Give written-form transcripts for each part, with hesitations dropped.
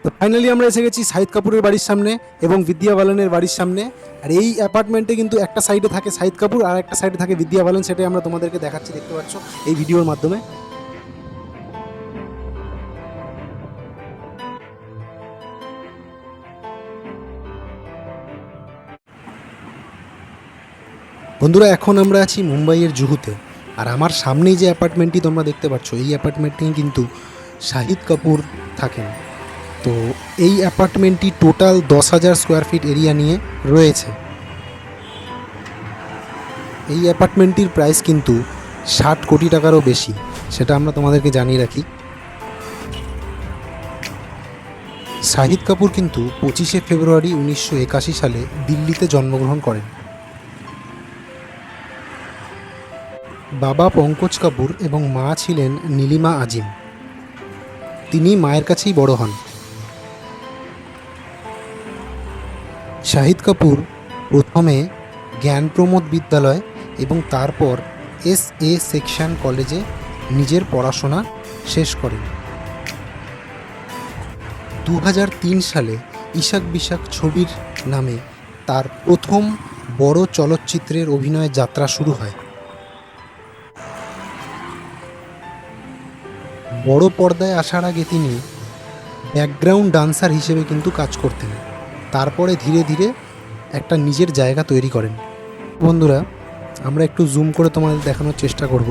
তো ফাইনালি আমরা এসে গেছি শাহিদ কাপুরের বাড়ির সামনে এবং বিদ্যা বালানের বাড়ির সামনে। আর এই অ্যাপার্টমেন্টে কিন্তু একটা সাইডে থাকে শাহিদ কাপুর আর একটা সাইডে থাকে বিদ্যা বালান, সেটাই আমরা তোমাদেরকে দেখাচ্ছি, দেখতে পাচ্ছ এই ভিডিওর মাধ্যমে। বন্ধুরা, এখন আমরা আছি মুম্বাইয়ের জুহুতে। আর আমার সামনেই যে অ্যাপার্টমেন্টটি তোমরা দেখতে পাচ্ছ, এই অ্যাপার্টমেন্টটি কিন্তু শাহিদ কাপুর থাকেন। তো এই অ্যাপার্টমেন্টটি টোটাল 10,000 স্কোয়ার ফিট এরিয়া নিয়ে রয়েছে। এই অ্যাপার্টমেন্টটির প্রাইস কিন্তু 60 কোটি টাকারও বেশি, সেটা আমরা তোমাদেরকে জানিয়ে রাখি। শাহিদ কাপুর কিন্তু 25শে ফেব্রুয়ারি 1981 সালে দিল্লিতে জন্মগ্রহণ করেন। বাবা পঙ্কজ কাপুর এবং মা ছিলেন নীলিমা আজিম। তিনি মায়ের কাছেই বড় হন। শাহিদ কাপুর প্রথমে জ্ঞানপ্রমোদ বিদ্যালয় এবং তারপর এস.এ. সেকশন কলেজে নিজের পড়াশোনা শেষ করেন। 2003 সালে ইশাক বিশাক ছবির নামে তার প্রথম বড় চলচ্চিত্রের অভিনয় যাত্রা শুরু হয়। বড় পর্দায় আসার আগে তিনি ব্যাকগ্রাউন্ড ডান্সার হিসেবে কিন্তু কাজ করতেন। তারপরে ধীরে ধীরে একটা নিজের জায়গা তৈরি করেন। বন্ধুরা, আমরা একটু জুম করে তোমাদের দেখানোর চেষ্টা করব।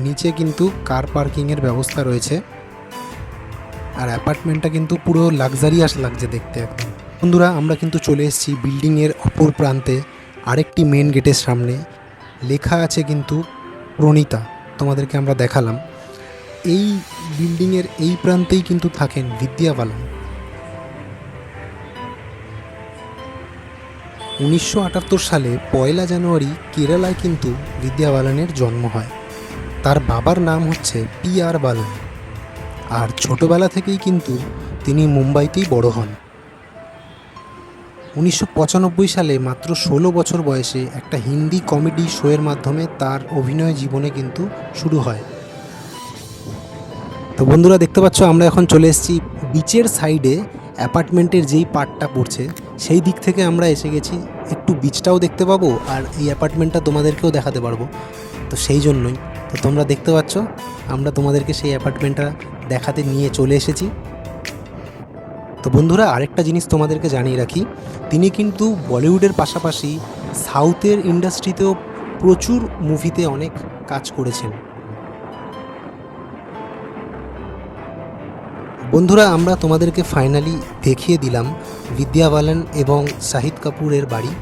নিচে কিন্তু কার পার্কিংয়ের ব্যবস্থা রয়েছে। আর অ্যাপার্টমেন্টটা কিন্তু পুরো লাক্সারিয়াস লাগছে দেখতে একদম। বন্ধুরা, আমরা কিন্তু চলে এসেছি বিল্ডিংয়ের অপর প্রান্তে আরেকটি মেন গেটের সামনে। লেখা আছে কিন্তু প্রণীতা, তোমাদেরকে আমরা দেখালাম। এই বিল্ডিংয়ের এই প্রান্তেই কিন্তু থাকেন বিদ্যা বালান। 1978 সালে 1 জানুয়ারি কেরালায় কিন্তু বিদ্যা বালানের জন্ম হয়। তার বাবার নাম হচ্ছে পি.আর. বালান। আর ছোটবেলা থেকেই কিন্তু তিনি মুম্বাইতেই বড় হন। 1995 সালে মাত্র 16 বছর বয়সে একটা হিন্দি কমেডি শোয়ের মাধ্যমে তার অভিনয় জীবনে কিন্তু শুরু হয়। তো বন্ধুরা, দেখতে পাচ্ছ আমরা এখন চলে এসেছি বিচের সাইডে। অ্যাপার্টমেন্টের যেই পার্টটা পড়ছে সেই দিক থেকে আমরা এসে গেছি। একটু বিচটাও দেখতে পাবো আর এই অ্যাপার্টমেন্টটা তোমাদেরকেও দেখাতে পারবো। তো সেই জন্যই তো তোমরা দেখতে পাচ্ছ আমরা তোমাদেরকে সেই অ্যাপার্টমেন্টটা দেখাতে নিয়ে চলে এসেছি। তো বন্ধুরা, আরেকটা জিনিস তোমাদেরকে জানিয়ে রাখি, তিনি কিন্তু বলিউডের পাশাপাশি সাউথের ইন্ডাস্ট্রিতেও প্রচুর মুভিতে অনেক কাজ করেছেন। বন্ধুরা, আমরা তোমাদেরকে ফাইনালি দেখিয়ে দিলাম বিদ্যা বালান এবং শাহিদ কাপুরের বাড়ি।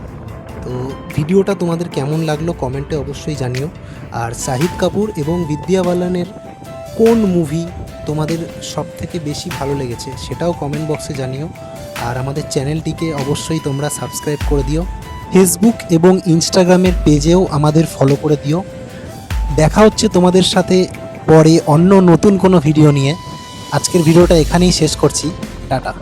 তো ভিডিওটা তোমাদের কেমন লাগলো কমেন্টে অবশ্যই জানিও। আর শাহিদ কাপুর এবং বিদ্যা বালানের কোন মুভি তোমাদের সবথেকে বেশি ভালো লেগেছে সেটাও কমেন্ট বক্সে জানিও। আর আমাদের চ্যানেলটিকে অবশ্যই তোমরা সাবস্ক্রাইব করে দিও। ফেসবুক এবং ইনস্টাগ্রামের পেজেও আমাদের ফলো করে দিও। দেখা হচ্ছে তোমাদের সাথে পরে অন্য নতুন কোনো ভিডিও নিয়ে। আজকের ভিডিওটা এখানেই শেষ করছি। টাটা।